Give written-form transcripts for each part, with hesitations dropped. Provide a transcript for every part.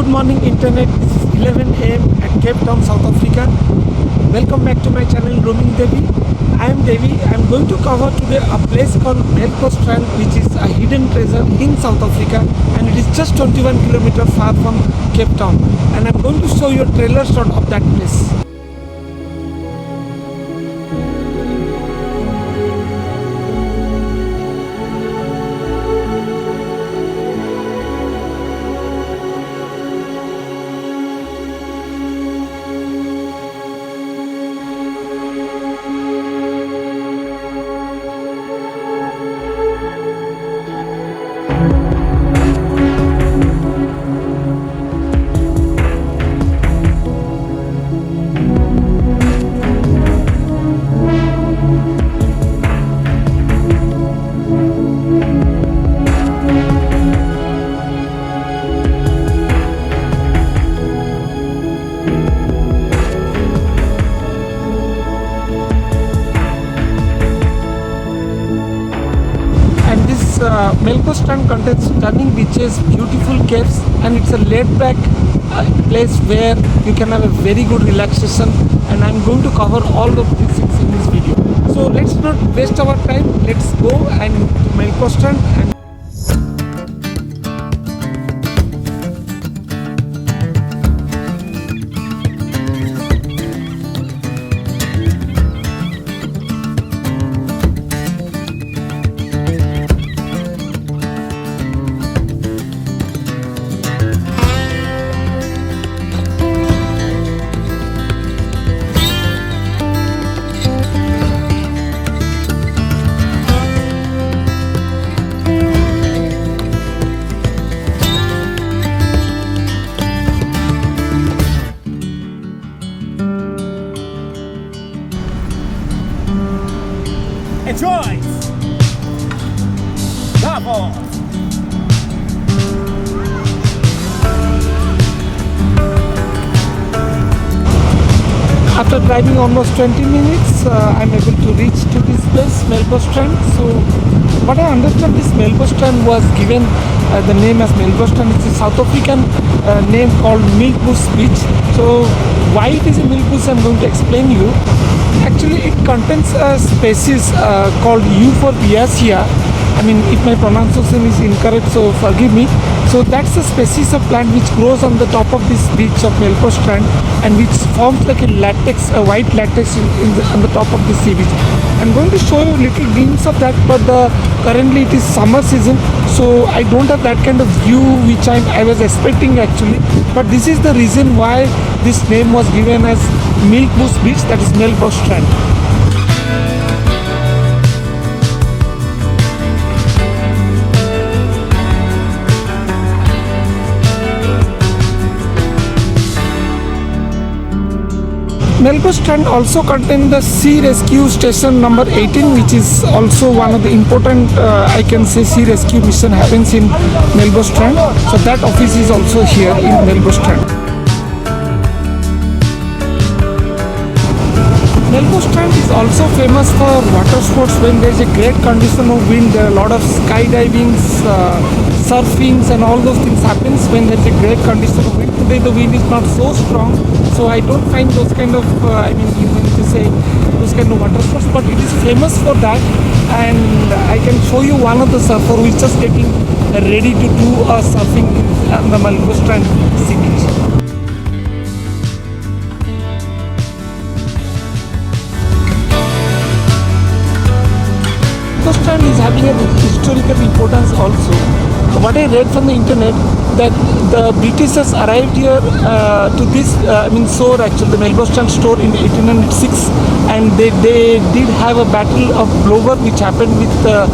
morning internet. This is 11 a.m. at Cape Town, South Africa. Welcome back to my channel Roaming Devi. I am Devi. I am going to cover today a place called Melkbosstrand, which is a hidden treasure in South Africa, and it is just 21 kilometers far from Cape Town. And I am going to show you a trailer shot of that place. Melkbosstrand contains stunning beaches, beautiful caves, and it's a laid-back place where you can have a very good relaxation, and I'm going to cover all of these things in this video. So let's not waste our time, let's go and to Melkbosstrand. And enjoy! Bravo! after driving almost 20 minutes, I'm able to reach to this place, Melkbosstrand. So what I understand, this Melkbosstrand was given the name as Melkbosstrand. It's a South African name called Milkwood beach. So why it is a Milkwood, I'm going to explain you. Actually, it contains a species called Euphorbia. I mean, if my pronunciation is incorrect, so forgive me. So that's a species of plant which grows on the top of this beach of Melkbosstrand and which forms like a latex, a white latex on the top of the sea beach. I'm going to show you a little glimpse of that, but currently it is summer season, so I don't have that kind of view which I was expecting actually. But this is the reason why this name was given as Milkwood beach, that is Melkbosstrand. Melkbosstrand also contains the sea rescue station number 18, which is also one of the important, I can say, sea rescue mission happens in Melkbosstrand. So that office is also here in Melkbosstrand. Melkbosstrand is also famous for water sports. When there is a great condition of wind, there are a lot of skydiving, surfings and all those things happens when there is a great condition of wind. Today the wind is not so strong, so I don't find those kind of, even to say those kind of water sports, but it is famous for that. And I can show you one of the surfer who is just getting ready to do surfing in the Melkbosstrand sea beach. Melkbosstrand is having a historical importance also. What I read from the internet, that the Britishers arrived here to this, shore actually, the Melkbosstrand store in 1806, and they did have a battle of Blower which happened with the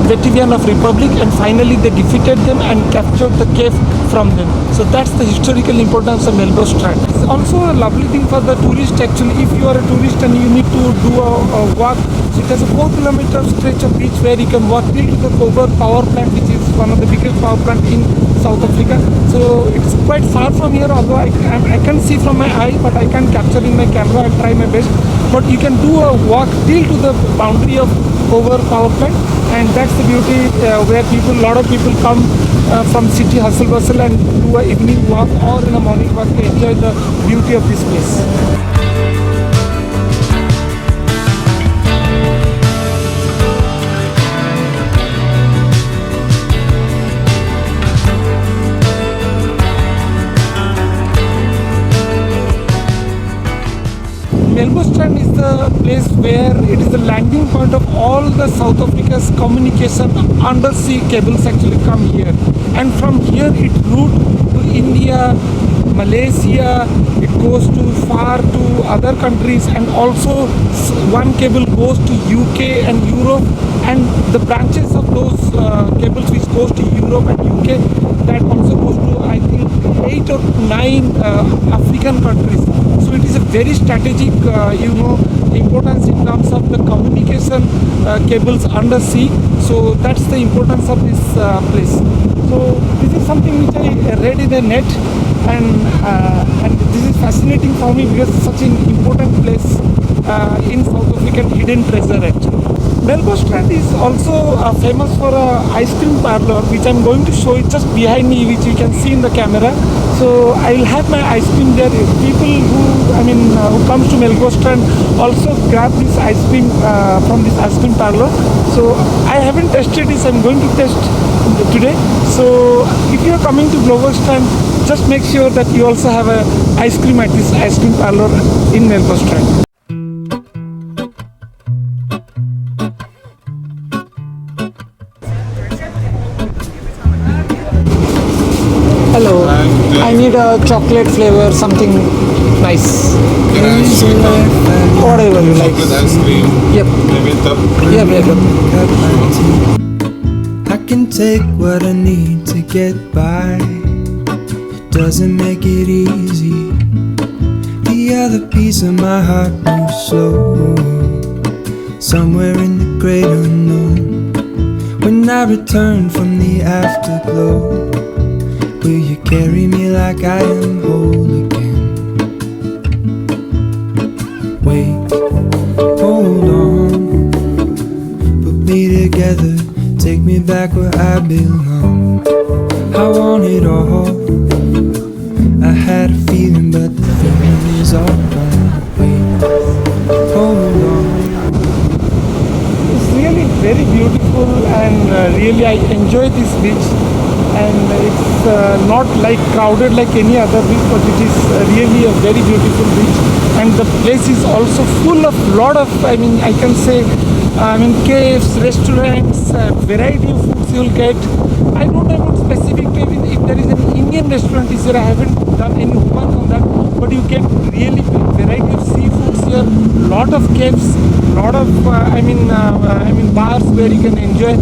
Veteran of Republic, and finally they defeated them and captured the cave from them. So that's the historical importance of Melkbosstrand. It's also a lovely thing for the tourist actually. If you are a tourist and you need to do a walk, so it has a 4-kilometer stretch of beach where you can walk till to the Coburg power plant, which is one of the biggest power plant in South Africa. So it's quite far from here, although I can see from my eye, but I can't capture in my camera. I'll try my best. But you can do a walk till to the boundary of Coburg power plant, and that's the beauty where a lot of people come from city hustle bustle and do a evening walk or in a morning walk to enjoy the beauty of this place. Melkbosstrand is the place where it is the landing point of all the South Africa's communication undersea cables actually come here, and from here it route to India, Malaysia, it goes to far to other countries, and also one cable goes to UK and Europe, and the branches of those cables which goes to Europe and UK, that also goes to I think 8 or 9 African countries. So it is a very strategic importance in terms of the communication cables undersea. So that's the importance of this place. So this is something which I read in the net, and this is fascinating for me because it's such an important place in South African hidden treasure actually. Melkbosstrand is also famous for a ice cream parlor, which I'm going to show it just behind me, which you can see in the camera. So I'll have my ice cream there. People who comes to Melkbosstrand also grab this ice cream from this ice cream parlor. So I haven't tested this. I'm going to test today. So if you are coming to Melkbosstrand, just make sure that you also have a ice cream at this ice cream parlor in Melkbosstrand. Hello, I need a chocolate flavor, something nice. Whatever you like. Chocolate ice cream. Yep. Maybe top. Yep. I can take what I need to get by. It doesn't make it easy. The other piece of my heart moves slow, somewhere in the great unknown. When I return from the afterglow, will you carry me like I am whole again? Wait, hold on, put me together, take me back where I belong. I want it all, I had a feeling but the feeling is all gone. Wait, hold on. It's really very beautiful, and really I enjoy this beach. And it's not like crowded like any other beach, but it is really a very beautiful beach, and the place is also full of lot of I can say caves, restaurants, variety of foods you will get. I don't know about specific if there is an Indian restaurant is here. I haven't done any homework on that, but you get really variety of seafoods here, lot of caves, lot of bars where you can enjoy.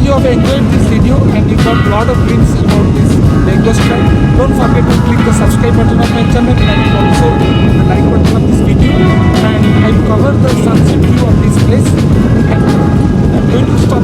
You have enjoyed this video and you got a lot of glimpse about this Melkbosstrand. Don't forget to click the subscribe button of my channel and also the like button of this video. And I've covered the sunset view of this place. And I'm going to stop